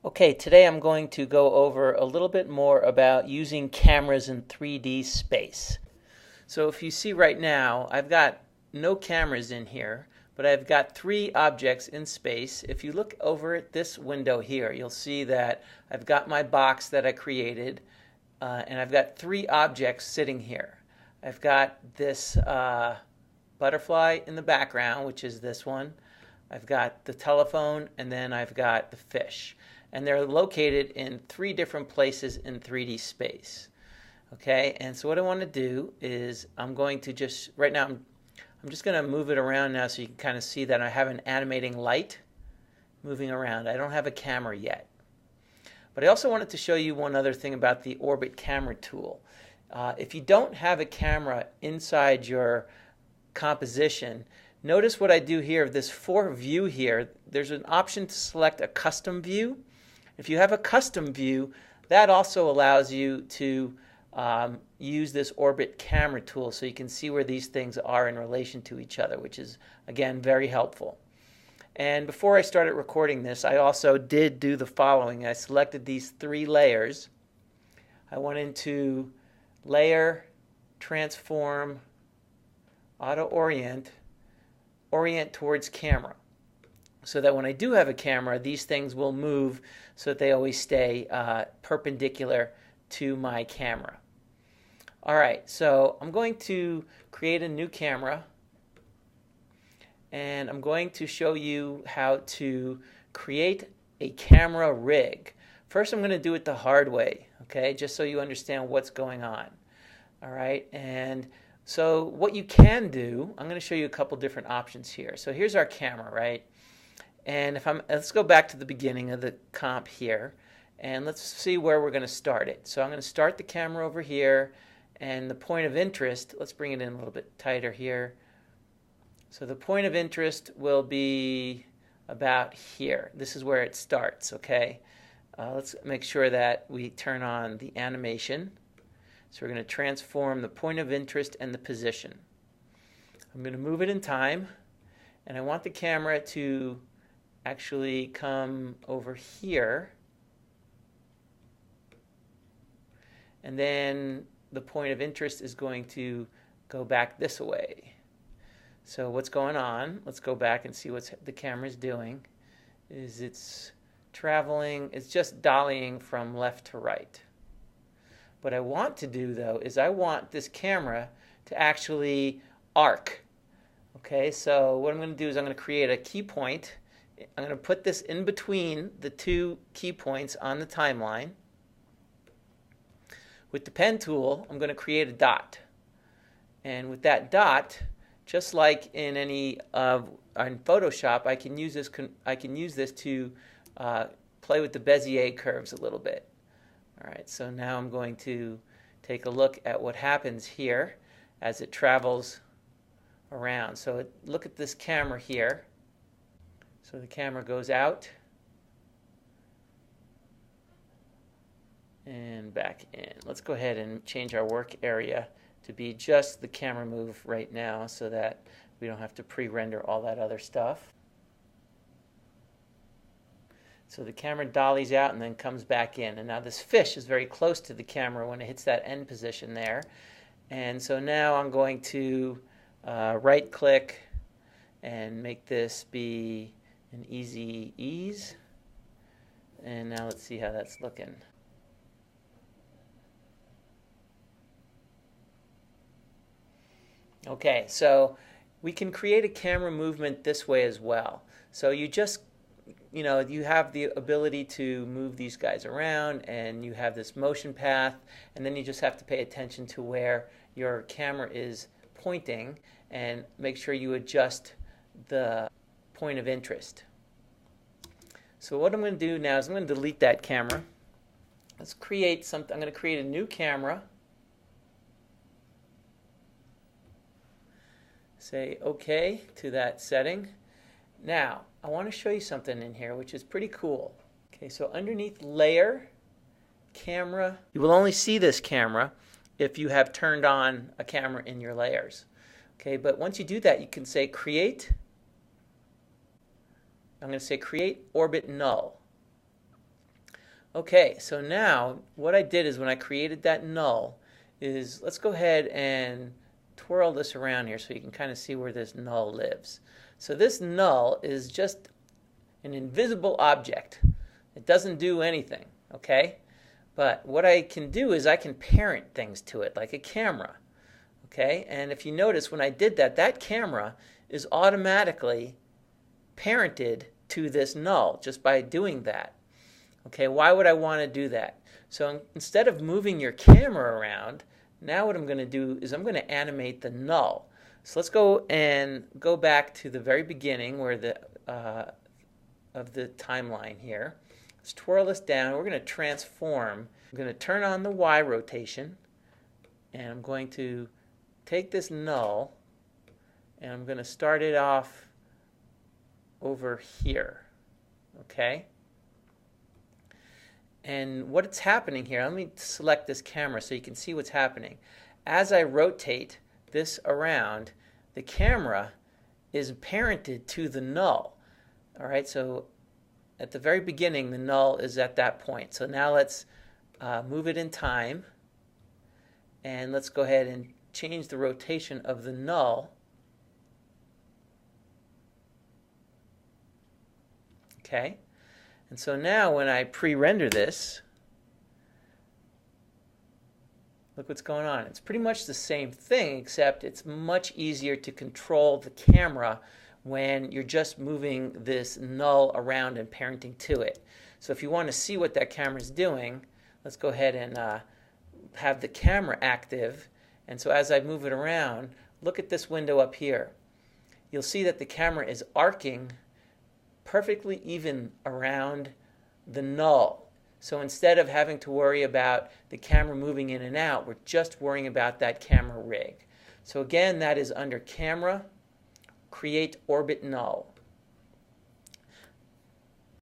Okay, today I'm going to go over a little bit more about using cameras in 3D space. So if you see right now, I've got no cameras in here, but I've got three objects in space. If you look over at this window here, you'll see that I've got my box that I created, and I've got three objects sitting here. I've got this butterfly in the background, which is this one. I've got the telephone, and then I've got the fish. And they're located in three different places in 3D space. Okay, and so what I want to do is I'm going to just, right now, I'm just going to move it around now so you can kind of see that I have an animating light moving around. I don't have a camera yet. But I also wanted to show you one other thing about the Orbit camera tool. If you don't have a camera inside your composition, notice what I do here. This for view here, there's an option to select a custom view. If you have a custom view, that also allows you to use this Orbit camera tool so you can see where these things are in relation to each other, which is, again, very helpful. And before I started recording this, I also did do the following. I selected these three layers. I went into Layer, Transform, Auto Orient, Orient towards Camera, so that when I do have a camera, these things will move so that they always stay perpendicular to my camera. All right, so I'm going to create a new camera, and I'm going to show you how to create a camera rig. First, I'm going to do it the hard way, okay, just so you understand what's going on. All right, and so what you can do, I'm going to show you a couple different options here. So here's our camera, right? And let's go back to the beginning of the comp here, and let's see where we're going to start it. So I'm going to start the camera over here, and the point of interest, let's bring it in a little bit tighter here. So the point of interest will be about here. This is where it starts, okay? Let's make sure that we turn on the animation. So we're going to transform the point of interest and the position. I'm going to move it in time, and I want the camera to actually come over here, and then the point of interest is going to go back this way. So what's going on, let's go back and see what the camera is doing, is it's traveling, it's just dollying from left to right. What I want to do, though, is I want this camera to actually arc. Okay, so what I'm going to do is I'm going to create a key point. I'm going to put this in between the two key points on the timeline. With the pen tool, I'm going to create a dot. And with that dot, just like in in Photoshop, I can use this to play with the Bezier curves a little bit. All right, so now I'm going to take a look at what happens here as it travels around. So look at this camera here. So the camera goes out and back in. Let's go ahead and change our work area to be just the camera move right now so that we don't have to pre-render all that other stuff. So the camera dollies out and then comes back in. And now this fish is very close to the camera when it hits that end position there. And so now I'm going to right click and make this be an easy ease. And now let's see how that's looking. Okay, so we can create a camera movement this way as well. So you just, you have the ability to move these guys around, and you have this motion path, and then you just have to pay attention to where your camera is pointing and make sure you adjust the point of interest. So what I'm going to do now is I'm going to delete that camera. Let's create something. I'm going to create a new camera. Say OK to that setting. Now, I want to show you something in here which is pretty cool. Okay, so underneath Layer, Camera, you will only see this camera if you have turned on a camera in your layers. Okay, but once you do that, you can say Create. I'm going to say Create Orbit Null. Okay, so now what I did is when I created that null is, let's go ahead and twirl this around here so you can kind of see where this null lives. So this null is just an invisible object. It doesn't do anything, okay? But what I can do is I can parent things to it like a camera, okay? And if you notice when I did that, that camera is automatically parented to this null just by doing that. Okay, why would I want to do that? So instead of moving your camera around, now what I'm going to do is I'm going to animate the null. So let's go back to the very beginning where of the timeline here. Let's twirl this down. We're going to transform. I'm going to turn on the Y rotation, and I'm going to take this null, and I'm going to start it off over here. Okay? And what's happening here, let me select this camera so you can see what's happening. As I rotate this around, the camera is parented to the null. All right, so at the very beginning, the null is at that point. So now let's move it in time, and let's go ahead and change the rotation of the null. Okay. And so now when I pre-render this, look what's going on. It's pretty much the same thing, except it's much easier to control the camera when you're just moving this null around and parenting to it. So if you want to see what that camera is doing, let's go ahead and have the camera active. And so as I move it around, look at this window up here. You'll see that the camera is arcing perfectly even around the null. So instead of having to worry about the camera moving in and out, we're just worrying about that camera rig. So again, that is under Camera, Create Orbit Null.